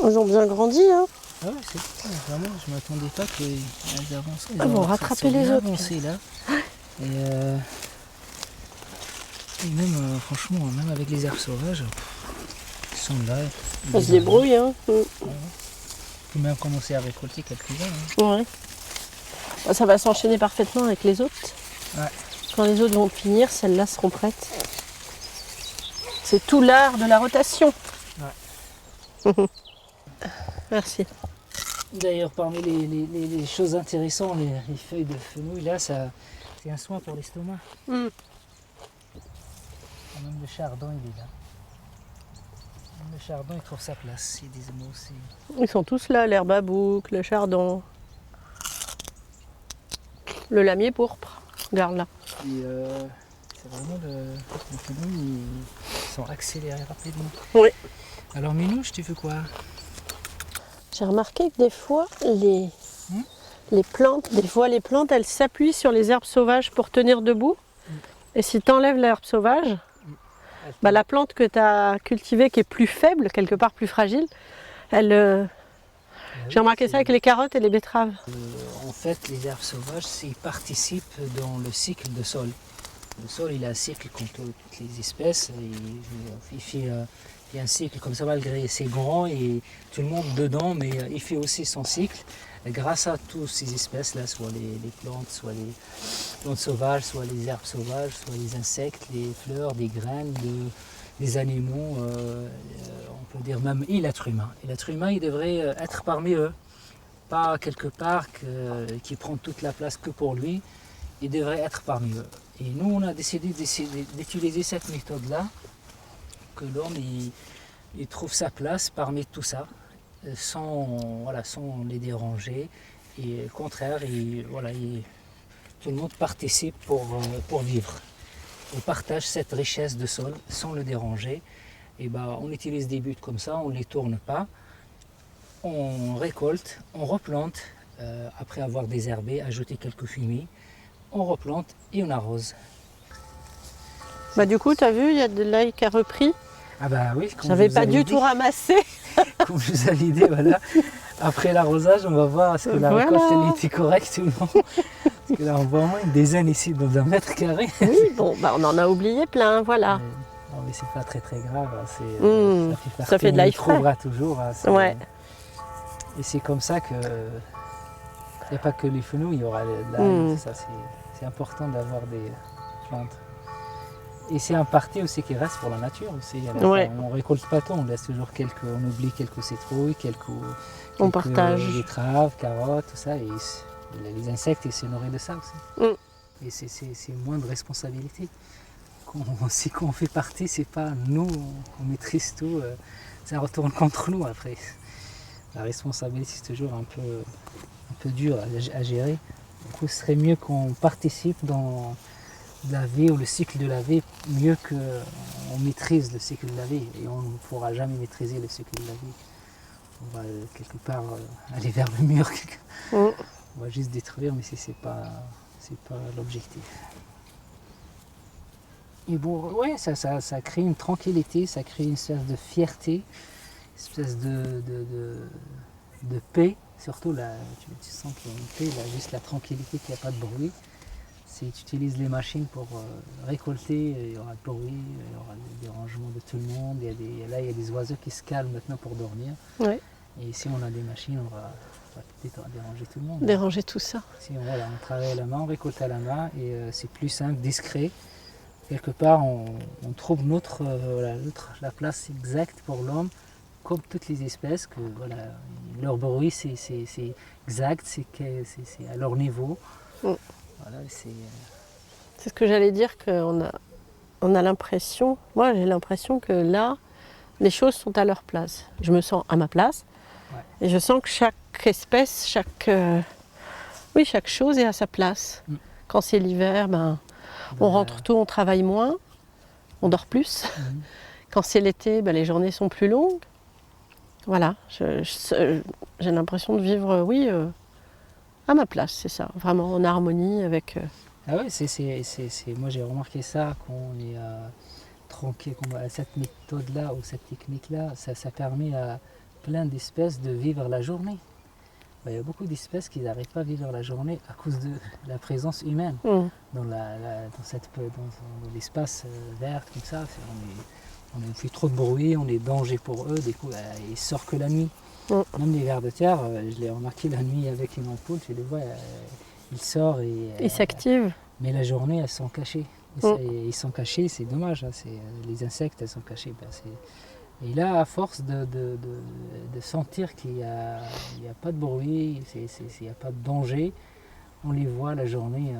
Ils ont bien grandi, hein. Ah ouais, c'est vraiment, je ne m'attendais pas qu'elles avancent. Ils vont rattraper les autres. Avancé, là. Et même, franchement, même avec les herbes sauvages, ils sont là. Ils se débrouillent, hein. On peut même commencer à récolter quelques-uns. Hein. Ouais. Bah, ça va s'enchaîner parfaitement avec les autres. Ouais. Quand les autres vont finir, celles-là seront prêtes. C'est tout l'art de la rotation. Ouais. Merci. D'ailleurs, parmi les choses intéressantes, les feuilles de fenouil, là, c'est un soin pour l'estomac. Même le chardon, il est là. Même le chardon, il trouve sa place. Il disent moi aussi. Ils sont tous là, l'herbe à bouc, le chardon, le lamier pourpre. Regarde là. Et c'est vraiment les fenouils, ils sont accélérés rapidement. Oui. Alors Minouche, tu fais quoi? J'ai remarqué que des fois, les plantes, elles s'appuient sur les herbes sauvages pour tenir debout. Et si tu enlèves l'herbe sauvage, bah, la plante que tu as cultivée, qui est plus faible, quelque part plus fragile, elle... J'ai remarqué ça avec les carottes et les betteraves. En fait, les herbes sauvages, ils participent dans le cycle de sol. Le sol, il a un cycle comme toutes les espèces. Il y a un cycle comme ça, malgré c'est grand et tout le monde dedans, mais il fait aussi son cycle. Et grâce à toutes ces espèces-là, soit les plantes, soit les plantes sauvages, soit les herbes sauvages, soit les insectes, les fleurs, les graines, les animaux, on peut dire même, et l'être humain. Et l'être humain, il devrait être parmi eux, pas quelque part qui prend toute la place que pour lui. Il devrait être parmi eux. Et nous, on a décidé d'utiliser cette méthode-là, que l'homme il trouve sa place parmi tout ça, sans les déranger. Et au contraire, tout le monde participe pour vivre. On partage cette richesse de sol sans le déranger. Et on utilise des buts comme ça, on ne les tourne pas. On récolte, on replante, après avoir désherbé, ajouté quelques fumiers. On replante et on arrose. Bah, du coup, tu as vu, il y a de l'ail qui a repris. Ah bah oui, j'avais pas du tout ramassé. Comme je vous avais dit, voilà. Après l'arrosage, on va voir est-ce que la récolte elle était correcte ou non. Parce que là, on voit au moins une dizaine ici dans 1 m². Oui, bon, on en a oublié plein, voilà. Non, mais c'est pas très grave. Ça fait de l'ail frais. On trouvera toujours. Ouais. Et c'est comme ça que il n'y a pas que les fenouils, il y aura de l'ail. C'est important d'avoir des plantes. Et c'est un parti aussi qui reste pour la nature aussi. On ne récolte pas tout, on laisse toujours on oublie quelques citrouilles, on partage. Betteraves, carottes, tout ça. Et les insectes, ils se nourrissent de ça aussi. Et c'est moins de responsabilité. Si on fait partie, c'est pas nous, on maîtrise tout. Ça retourne contre nous après. La responsabilité, c'est toujours un peu dur à gérer. Du coup, ce serait mieux qu'on participe dans la vie ou le cycle de la vie, mieux qu'on maîtrise le cycle de la vie. Et on ne pourra jamais maîtriser le cycle de la vie. On va quelque part aller vers le mur. On va juste détruire, mais c'est pas l'objectif. Et bon, ouais, ça crée une tranquillité, ça crée une espèce de fierté, une espèce de paix. Surtout là, tu sens qu'il y a une paix, là, juste la tranquillité, qu'il n'y a pas de bruit. Si tu utilises les machines pour récolter, il y aura le bruit, il y aura le dérangement de tout le monde. Il y a des oiseaux qui se calment maintenant pour dormir. Ouais. Et si on a des machines, on va peut-être déranger tout le monde. Déranger tout ça. Si on travaille à la main, on récolte à la main et c'est plus simple, discret. Quelque part, on trouve la place exacte pour l'homme, comme toutes les espèces, que leur bruit c'est exact, c'est à leur niveau. Voilà, c'est ce que j'allais dire, qu'on a l'impression, moi j'ai l'impression que là, les choses sont à leur place. Je me sens à ma place, et je sens que chaque espèce, chaque chose est à sa place. Quand c'est l'hiver, on rentre tôt, on travaille moins, on dort plus. Quand c'est l'été, les journées sont plus longues. Voilà, j'ai l'impression de vivre, à ma place, c'est ça, vraiment en harmonie avec... Ah oui, moi j'ai remarqué ça, quand on est tranquille, cette méthode-là ou cette technique-là, ça permet plein d'espèces de vivre la journée. Il y a beaucoup d'espèces qui n'arrivent pas à vivre la journée à cause de la présence humaine dans l'espace vert comme ça. On fait trop de bruit, on est danger pour eux, du coup ils sortent que la nuit. Même les vers de terre, je l'ai remarqué la nuit avec une ampoule, tu les vois, ils sortent et Ils s'activent. mais la journée, elles sont cachées. Ils sont cachés, c'est dommage, hein, les insectes, elles sont cachées. Et là, à force de sentir qu'il n'y a pas de bruit, il n'y a pas de danger, on les voit la journée.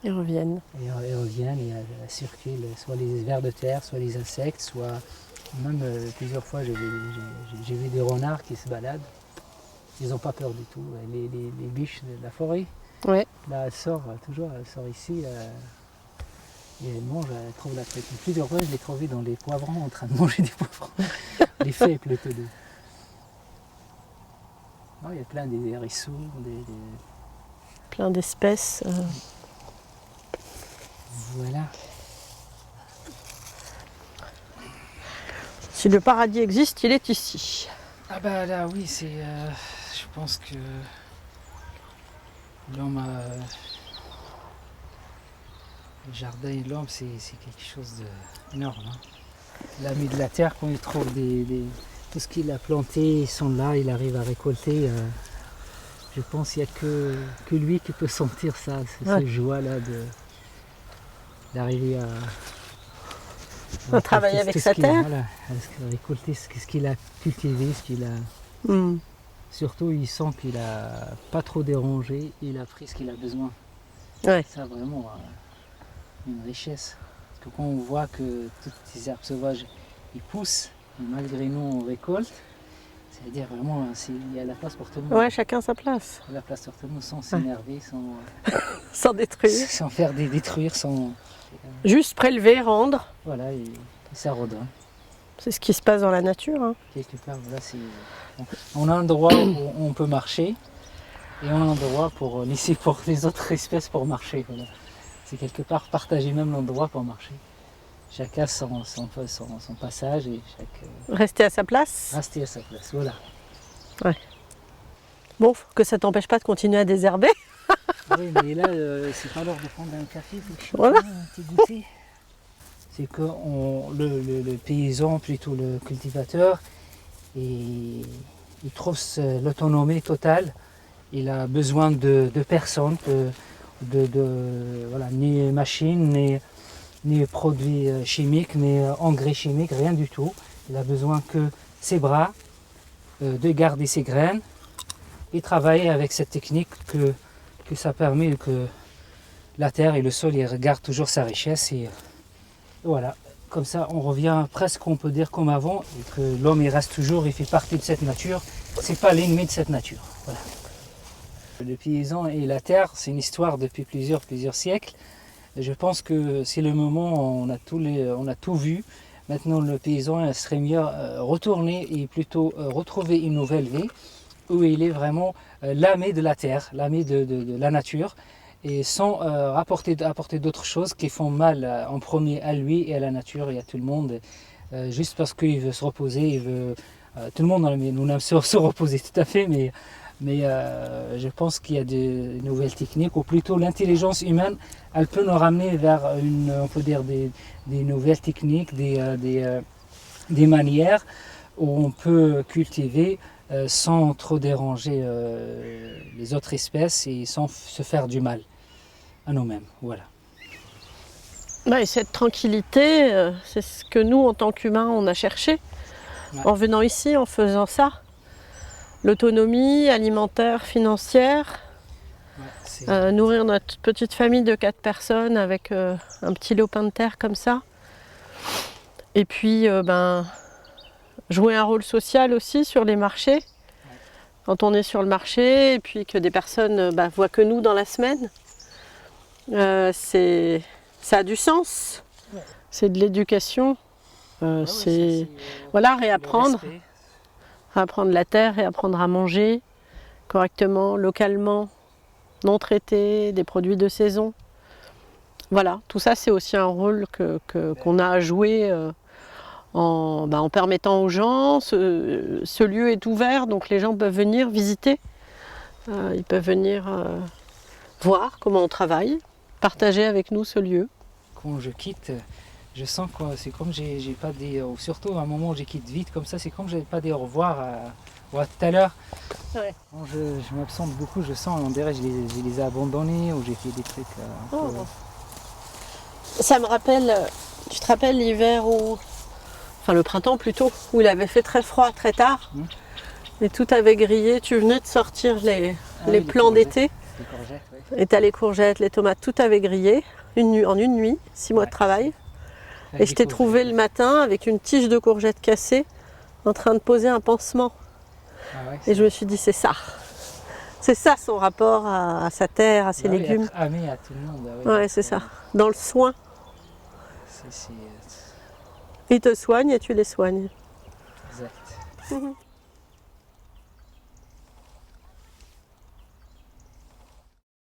Ils reviennent. Ils reviennent et elles circulent, soit les vers de terre, soit les insectes, soit même plusieurs fois j'ai vu des renards qui se baladent. Ils n'ont pas peur du tout. Les biches de la forêt, Ouais. là elle sort ici. Et elle mange, elle trouve la traite. Plusieurs fois, je l'ai trouvé dans les poivrons en train de manger des poivrons. Les fées plutôt. Non, il y a plein des hérissons, Plein d'espèces. Voilà. Si le paradis existe, il est ici. Ah bah là, oui, c'est... je pense que l'homme a... Le jardin et l'homme, c'est quelque chose d'énorme. Hein. L'ami de la terre, quand il trouve tout ce qu'il a planté, ils sont là, il arrive à récolter. Je pense qu'il n'y a que lui qui peut sentir ça, cette joie-là d'arriver à travailler avec sa terre. Voilà, à récolter ce qu'il a cultivé, ce qu'il a. Surtout, il sent qu'il n'a pas trop dérangé, il a pris ce qu'il a besoin. Ouais. Ça, vraiment. Une richesse. Parce que quand on voit que toutes ces herbes sauvages ils poussent, et malgré nous on récolte, c'est-à-dire vraiment il y a la place pour tout le monde. Ouais, chacun sa place. Il y a la place pour tout le monde sans s'énerver, sans détruire. Sans faire détruire, sans. Juste prélever, rendre. Voilà, et ça redonne. C'est ce qui se passe dans la nature. Hein. Quelque part, voilà, on a un endroit où on peut marcher et on a un endroit pour laisser pour les autres espèces pour marcher. Voilà. C'est quelque part partager même l'endroit pour marcher. Chacun son passage et Rester à sa place. Rester à sa place, voilà. Ouais. Bon, que ça t'empêche pas de continuer à désherber. Oui, mais là, c'est pas l'heure de prendre un café, quelque chose, voilà. Un petit goûter. C'est que le paysan, plutôt le cultivateur, il trouve l'autonomie totale. Il a besoin de personne. Voilà, ni machines, ni produits chimiques, ni engrais chimiques, rien du tout. Il a besoin que ses bras, de garder ses graines et travailler avec cette technique que ça permet que la terre et le sol gardent toujours sa richesse. Et voilà, comme ça on revient presque, on peut dire, comme avant, et que l'homme il reste toujours, il fait partie de cette nature. C'est pas l'ennemi de cette nature. Voilà. Le paysan et la terre, c'est une histoire depuis plusieurs siècles. Et je pense que c'est le moment où on a tout vu. Maintenant, le paysan serait mieux retourner et plutôt retrouver une nouvelle vie où il est vraiment l'ami de la terre, l'ami de la nature, et sans apporter d'autres choses qui font mal en premier à lui et à la nature et à tout le monde, juste parce qu'il veut se reposer, tout le monde nous aime se reposer, tout à fait, mais je pense qu'il y a des nouvelles techniques, ou plutôt l'intelligence humaine, elle peut nous ramener vers on peut dire des nouvelles techniques, des manières où on peut cultiver sans trop déranger les autres espèces et sans se faire du mal à nous-mêmes. Voilà. Et cette tranquillité, c'est ce que nous, en tant qu'humains, on a cherché en venant ici, en faisant ça. L'autonomie alimentaire, financière, nourrir notre petite famille de 4 personnes avec un petit lopin de terre comme ça. Et puis jouer un rôle social aussi sur les marchés. Quand on est sur le marché et puis que des personnes voient que nous dans la semaine, ça a du sens. C'est de l'éducation. Voilà, réapprendre. Apprendre la terre et apprendre à manger correctement, localement, non traité, des produits de saison. Voilà, tout ça c'est aussi un rôle qu'on a à jouer en permettant aux gens, ce lieu est ouvert, donc les gens peuvent venir visiter, ils peuvent venir voir comment on travaille, partager avec nous ce lieu. Quand je quitte, je sens que c'est comme j'ai pas dit, surtout à un moment où je quitte vite comme ça, c'est comme j'ai pas dit au revoir à tout à l'heure. Ouais. Quand je m'absente beaucoup, je sens, on dirait que je les ai abandonnés ou j'ai fait des trucs un peu... Ça me rappelle, tu te rappelles l'hiver où, enfin le printemps plutôt, où il avait fait très froid très tard et tout avait grillé, tu venais de sortir les plants d'été et t'as les courgettes, les tomates, tout avait grillé en une nuit, 6 mois de travail. Et je t'ai trouvé le matin avec une tige de courgettes cassée en train de poser un pansement. Et je me suis dit c'est ça. C'est ça son rapport à sa terre, à ses légumes. Être amé à tout le monde. Ouais, c'est ça. Dans le soin. Ils te soignent et tu les soignes. Exact.